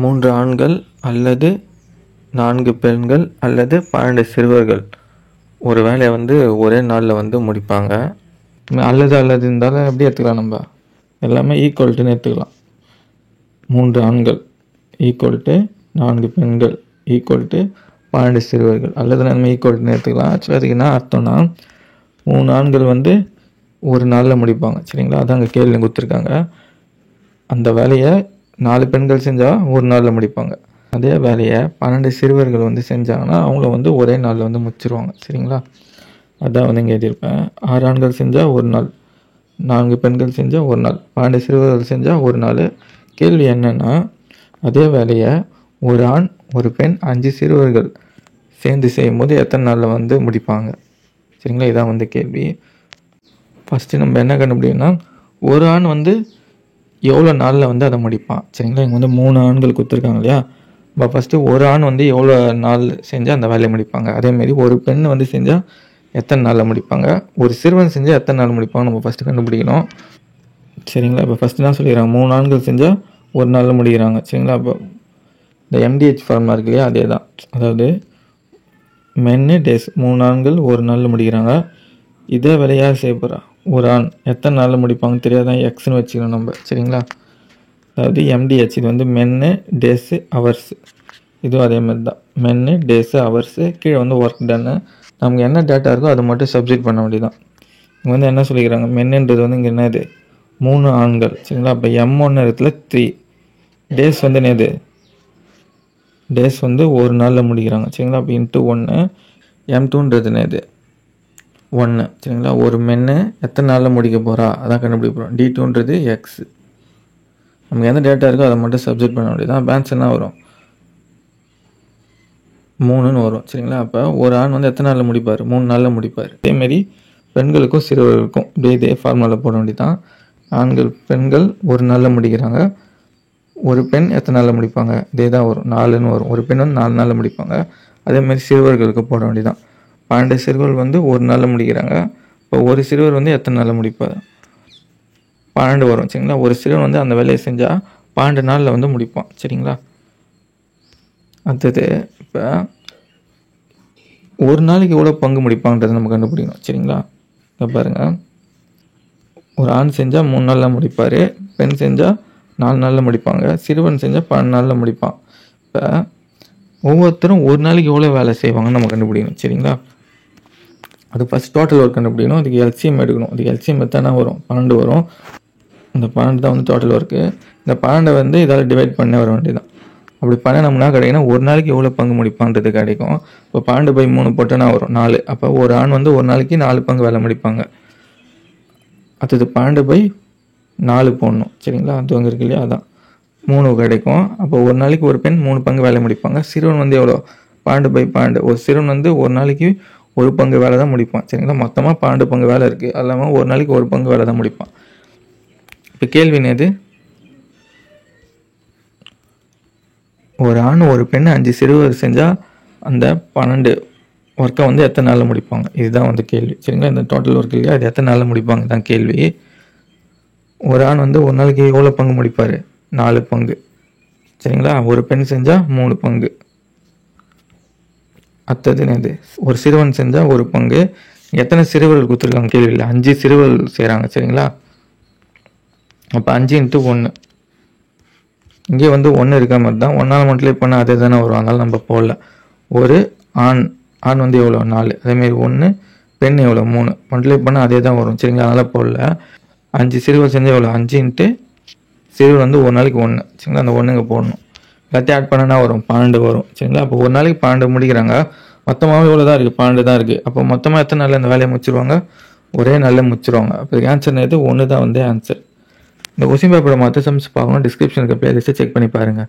3 ஆண்கள் அல்லது 4 பெண்கள் அல்லது 12 சிறுவர்கள் ஒரு வேலையை வந்து ஒரே நாளில் வந்து முடிப்பாங்க. அல்லது இருந்தாலும் எப்படி எடுத்துக்கலாம், நம்ம எல்லாமே ஈக்குவல்ட்டுன்னு எடுத்துக்கலாம். 3 ஆண்கள் ஈக்குவல் டு 4 பெண்கள் ஈக்குவல் டு 12 சிறுவர்கள் அல்லது நம்ம ஈக்குவல்ட்டுன்னு எடுத்துக்கலாம். ஆக்சுவலாக அதுக்கு என்ன அர்த்தம்னா 3 ஆண்கள் வந்து ஒரு நாளில் முடிப்பாங்க. சரிங்களா, அதான் அங்கே கேள்வி கொடுத்துருக்காங்க. அந்த வேலையை 4 பெண்கள் செஞ்சால் ஒரு நாளில் முடிப்பாங்க. அதே வேலையை 12 சிறுவர்கள் வந்து செஞ்சாங்கன்னா அவங்கள வந்து ஒரே நாளில் வந்து முடிச்சிருவாங்க. சரிங்களா, அதான் வந்து இங்கே எழுதியிருப்பேன். 6 ஆண்கள் செஞ்சால் ஒரு நாள், 4 பெண்கள் செஞ்சால் ஒரு நாள், 12 சிறுவர்கள் செஞ்சால் ஒரு நாள். கேள்வி என்னென்னா, அதே வேலையை ஒரு ஆண் ஒரு பெண் 5 சிறுவர்கள் சேர்ந்து செய்யும் போது எத்தனை நாளில் வந்து முடிப்பாங்க? சரிங்களா, இதான் வந்து கேள்வி. ஃபஸ்ட்டு நம்ம என்ன கண்டுபிடிக்கணும்னா, ஒரு ஆண் வந்து எவ்வளோ நாளில் வந்து அதை முடிப்பான். சரிங்களா, இங்கே வந்து 3 ஆண்கள் கொடுத்துருக்காங்க இல்லையா. இப்போ ஃபஸ்ட்டு ஒரு ஆண் வந்து எவ்வளோ நாள் செஞ்சால் அந்த வேலையை முடிப்பாங்க. அதேமாரி ஒரு பெண் வந்து செஞ்சால் எத்தனை நாளில் முடிப்பாங்க, ஒரு சிறுவன் செஞ்சால் எத்தனை நாள் முடிப்பாங்க நம்ம ஃபஸ்ட்டு கண்டுபிடிக்கணும். சரிங்களா, இப்போ ஃபஸ்ட்டு தான் சொல்லிடுறாங்க 3 ஆண்கள் செஞ்சால் ஒரு நாளில் முடிக்கிறாங்க. சரிங்களா, இப்போ இந்த எம்டிஹெச் ஃபார்முலா இருக்கு இல்லையா, அதே தான். அதாவது மென்னு டேஸ் 3 ஆண்கள் ஒரு நாளில் முடிக்கிறாங்க. இதே வேலையாக செய்ய போகிறா ஒரு ஆண் எத்தனை நாளில் முடிப்பாங்கன்னு தெரியாதான் எக்ஸ்ன்னு வச்சுக்கணும் நம்ம. சரிங்களா, அதாவது எம்டிஹெச் இது வந்து மென்னு டேஸு ஹவர்ஸு, இதுவும் அதே மாதிரி தான். மென்னு டேஸு ஹவர்ஸு, கீழே வந்து ஒர்க் டன்னு. நமக்கு என்ன டேட்டா இருக்கோ அதை மட்டும் சப்ஸ்டிட் பண்ண வேண்டியதான். இங்கே வந்து என்ன சொல்லிக்கிறாங்க, மென்னுன்றது வந்து இங்கே என்னது 3 ஆண்கள். சரிங்களா, அப்போ M1 இடத்துல 3 டேஸ் வந்து என்னது டேஸ் வந்து ஒரு நாளில் முடிக்கிறாங்க. சரிங்களா, அப்போ இன்ட்டு 1. M2ன்றது என்னது 1. சரிங்களா, ஒரு மென்னு எத்தனை நாளில் முடிக்க போகிறா அதான் கண்டுபிடிக்க போகிறோம். D2ன்றது எக்ஸ். நமக்கு எந்த டேட்டா இருக்கோ அதை மட்டும் சப்ஸ்டிட் பண்ண வேண்டியதான். ஆன்சர் என்ன வரும், 3ன்னு வரும். சரிங்களா, அப்போ ஒரு ஆண் வந்து எத்தனை நாளில் முடிப்பார், 3 நாளில் முடிப்பார். அதேமாரி பெண்களுக்கும் சிறுவர்களுக்கும் இதே ஃபார்முலாவில் போட வேண்டியதான். ஆண்கள் பெண்கள் ஒரு நாளில் முடிக்கிறாங்க. ஒரு பெண் எத்தனை நாளில் முடிப்பாங்க, இதே தான் வரும், 4ன்னு வரும். ஒரு பெண் வந்து 4 நாளில் முடிப்பாங்க. அதேமாதிரி சிறுவர்களுக்கு போட வேண்டியதான். 12 சிறுவர்கள் வந்து ஒரு நாளில் முடிக்கிறாங்க. இப்போ ஒரு சிறுவர் வந்து எத்தனை நாளில் முடிப்பார், 12 வரும். சரிங்களா, ஒரு சிறுவன் வந்து அந்த வேலையை செஞ்சால் 12 நாளில் வந்து முடிப்பான். சரிங்களா, அடுத்தது இப்போ ஒரு நாளைக்கு எவ்வளோ பங்கு முடிப்பாங்கன்றதை நம்ம கண்டுபிடிக்கணும். சரிங்களா, இப்போ பாருங்கள், ஒரு ஆண் செஞ்சால் 3 நாளில் முடிப்பார், பெண் செஞ்சால் 4 நாளில் முடிப்பாங்க, சிறுவன் செஞ்சால் 12 நாளில் முடிப்பான். இப்போ ஒவ்வொருத்தரும் ஒரு நாளைக்கு எவ்வளோ வேலை செய்வாங்கன்னு நம்ம கண்டுபிடிக்கணும். சரிங்களா, அது ஃபஸ்ட் டோட்டல் ஒர்க் கண்டுபிடிக்கணும். அதுக்கு எல்சிஎம் எடுக்கணும். அதுக்கு எல்சிஎம் எத்தனை வரும், 12 வரும். இந்த 12 தான் வந்து டோட்டல் ஒர்க்கு. இந்த 12 வந்து இதால் டிவைட் பண்ண வர வேண்டியதான். அப்படி பண்ண நம்மனா கிடைக்குன்னா ஒரு நாளைக்கு எவ்வளோ பங்கு முடிப்பான்றது கிடைக்கும். இப்போ 12/3 போட்டோன்னா வரும் 4. அப்போ ஒரு ஆண் வந்து ஒரு நாளைக்கு 4 பங்கு வேலை முடிப்பாங்க. அடுத்தது 12/4 போடணும். சரிங்களா, அது அங்கே இருக்கு இல்லையா, அதான் 3 கிடைக்கும். அப்போ ஒரு நாளைக்கு ஒரு பெண் 3 பங்கு வேலை முடிப்பாங்க. சிறுவன் வந்து எவ்வளோ, 12/12. ஒரு சிறுவன் வந்து ஒரு நாளைக்கு 1 பங்கு வேலை தான் முடிப்பான். சரிங்களா, மொத்தமாக 12 பங்கு வேலை இருக்குது. அது இல்லாமல் ஒரு நாளைக்கு 1 பங்கு வேலை தான் முடிப்பான். இப்போ கேள்வி என்னது, ஒரு ஆண் ஒரு பெண் 5 சிறுவர் செஞ்சால் அந்த 12 ஒர்க்கை வந்து எத்தனை நாளில் முடிப்பாங்க, இதுதான் வந்து கேள்வி. சரிங்களா, இந்த டோட்டல் ஒர்க் இல்லையா, அது எத்தனை நாளில் முடிப்பாங்க தான் கேள்வி. ஒரு ஆண் வந்து ஒரு நாளைக்கு எவ்வளோ பங்கு முடிப்பார், 4 பங்கு. சரிங்களா, ஒரு பெண் செஞ்சால் 3 பங்கு. அடுத்தது என்னது, ஒரு சிறுவன் செஞ்சால் 1 பங்கு. எத்தனை சிறுவர்கள் கொடுத்துருக்காங்க கேள்வியில், 5 சிறுவர்கள் செய்கிறாங்க. சரிங்களா, அப்போ 5 × 1. இங்கே வந்து 1 இருக்க மாதிரி தான், 1ஆல் மல்டிப்ளை பண்ணால் அதே தானே வரும். அதனால் நம்ம போடல. ஒரு ஆண் வந்து எவ்வளோ 4, அதேமாரி 1, பெண் எவ்வளோ 3, மல்டிப்ளை பண்ணால் அதே தான் வரும். சரிங்களா, அதனால் போடல. 5 சிறுவர் செஞ்சால் எவ்வளோ, 5 × சிறுவர் வந்து ஒரு நாளைக்கு 1. சரிங்களா, அந்த 1 இங்கே போடணும். எல்லாத்தையும் ஆட் பண்ணனா வரும் 12 வரும். சரிங்களா, அப்போ ஒரு நாளைக்கு 12 முடிக்கிறாங்க. மொத்தமாகவே இவ்வளோ தான் இருக்குது, 12 தான் இருக்குது. அப்போ மொத்தமாக எத்தனை நாளில் இந்த வேலையை முடிச்சிருவாங்க, ஒரே நாளில் முடிச்சிருவாங்க. அப்போ ஆன்சர் எது, 1 தான் வந்து ஆன்சர். இந்த கொஸ்டின் பேப்பரை மற்ற சம்ஸ் பார்க்கணும், டிஸ்கிரிப்ஷனுக்கு பிளேலிஸ்ட்டை செக் பண்ணி பாருங்கள்.